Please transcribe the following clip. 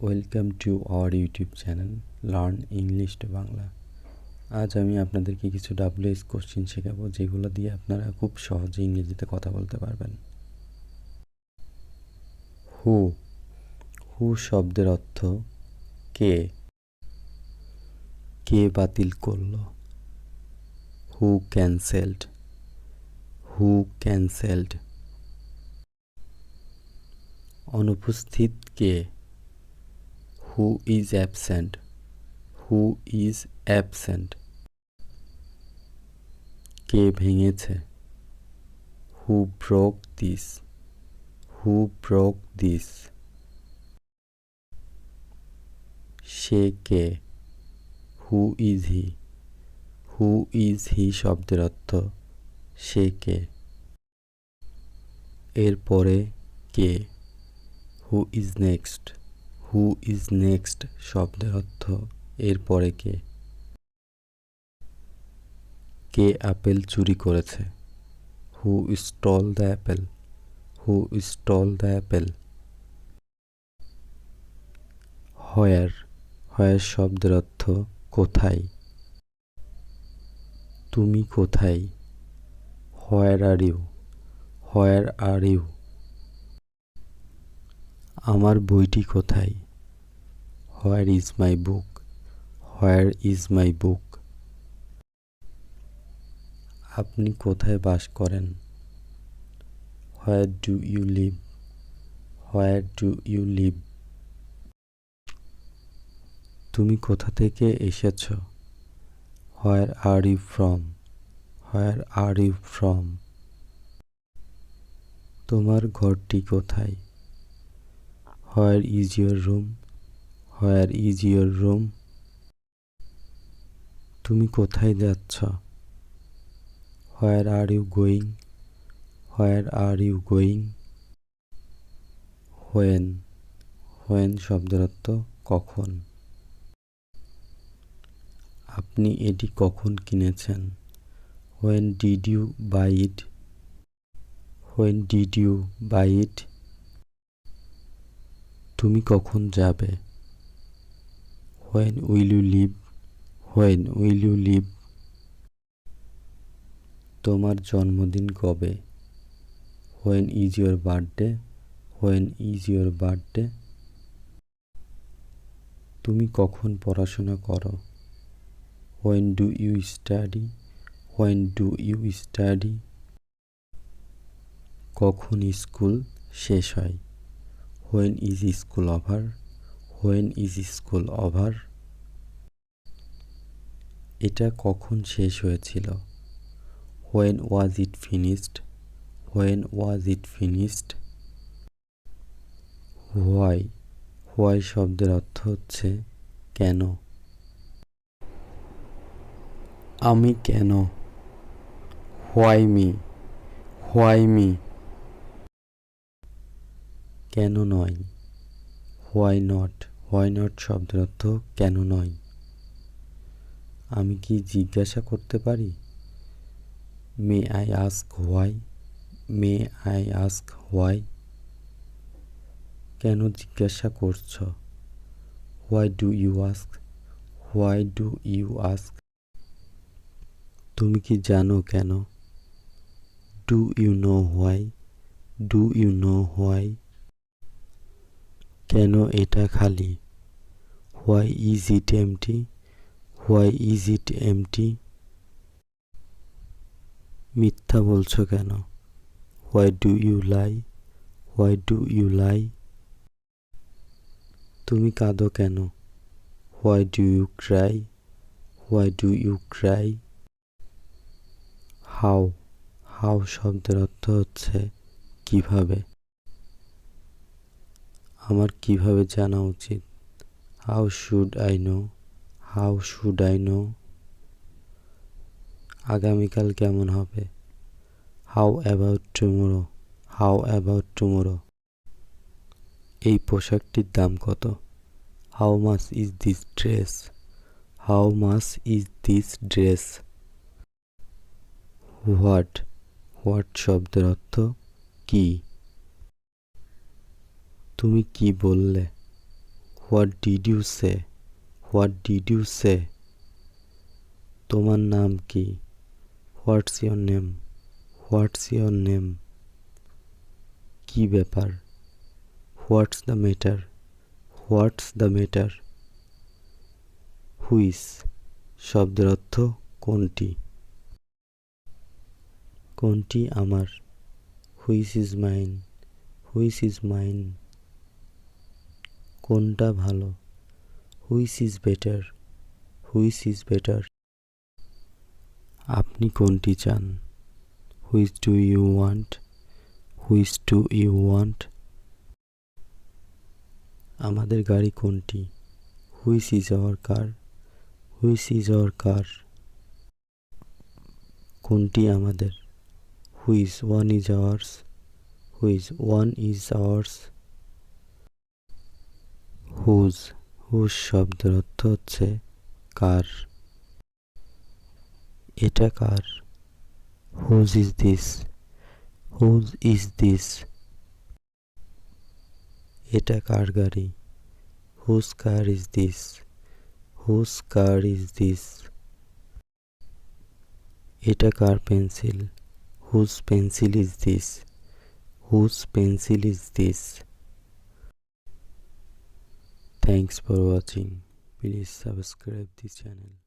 Welcome to our YouTube channel learn English to Bangla. আজ আমি আপনাদেরকে কিছু WH কোশ্চেন শেখাবো, যেগুলো দিয়ে আপনারা খুব সহজে ইংরেজিতে কথা বলতে পারবেন। হু হু শব্দের অর্থ কে। কে বাতিল করলো? Who cancelled. Who cancelled. অনুপস্থিত কে? Who is absent. Who is absent. কে ভেঙেছে? Who broke this. Who broke this. সে কে? Who is he. Who is he শব্দের অর্থ সে কে। এরপরে কে? Who is next. Who is next শব্দের অর্থ এরপরে কে। কে আপেল চুরি করেছে? Who stole the apple. Who stole the apple. Where where শব্দের অর্থ কোথায়। তুমি কোথায়? Where are you. Where are you. আমার বইটি কোথায়? Where is my book. Where is my book. আপনি কোথায় বাস করেন? Where do you live. Where do you live. তুমি কোথা থেকে এসেছ? Where are you from. Where are you from. তোমার ঘরটি কোথায়? Where is your room. Where is your room. তুমি কোথায় যাচ্ছ? Where are you going. Where are you going. When when শব্দের অর্থ কখন। আপনি এটি কখন কিনেছেন? When did you buy it. When did you buy it. তুমি কখন যাবে? When will you leave. When will you leave. তোমার জন্মদিন কবে? When is your birthday. When is your birthday. তুমি কখন পড়াশোনা করো? When do you study. When do you study. কখন স্কুল শেষ হয়? When is school over. When is school over. এটা কখন শেষ হয়েছিল? When was it finished. When was it finished. Why why শব্দের অর্থ হচ্ছে কেন। আমি কেন? Why me. Why me. কেন নয়? Why not. হোয়াই নট শব্দের অর্থ কেন নয়। আমি কি জিজ্ঞাসা করতে পারি? May I ask why. May I ask why. কেন জিজ্ঞাসা করছ? Why do you ask. Why do you ask. তুমি কি জানো কেন? Do you know why. Do you know why. কেন এটা খালি? Why is it empty. Why is it empty. মিথ্যা বলছো কেন? Why do you lie. Why do you lie. তুমি কাঁদো কেন? Why do you cry. Why do you cry. How how শব্দের অর্থ হচ্ছে কিভাবে। আমার কিভাবে জানা উচিত? How should I know. How should I know. আগামীকাল কেমন হবে? How about tomorrow. How about tomorrow. এই পোশাকটির দাম কত? How much is this dress. How much is this dress. What what শব্দের অর্থ কি। তুমি কি বললে? What did you say? What did you say? তোমার নাম কি? What's your name? What's your name? কি ব্যাপার? What's the matter? What's the matter? Which শব্দের অর্থ কোনটি? কোনটি আমার? Which is mine? Which is mine? কোনটা ভালো? Which is better? Which is better? আপনি কোনটি চান? Which do you want? Which do you want? আমাদের গাড়ি কোনটি? Which is our car? Which is our car? কোনটি আমাদের? Which one is ours? Which one is ours? Whose whose শব্দের অর্থ হচ্ছে কার। এটা কার? Whose is this? Whose is this? এটা কার গাড়ি? Whose car is this? Whose car is this? এটা কার pencil? Whose pencil is this? Whose pencil is this? Thanks for watching. Please subscribe this channel.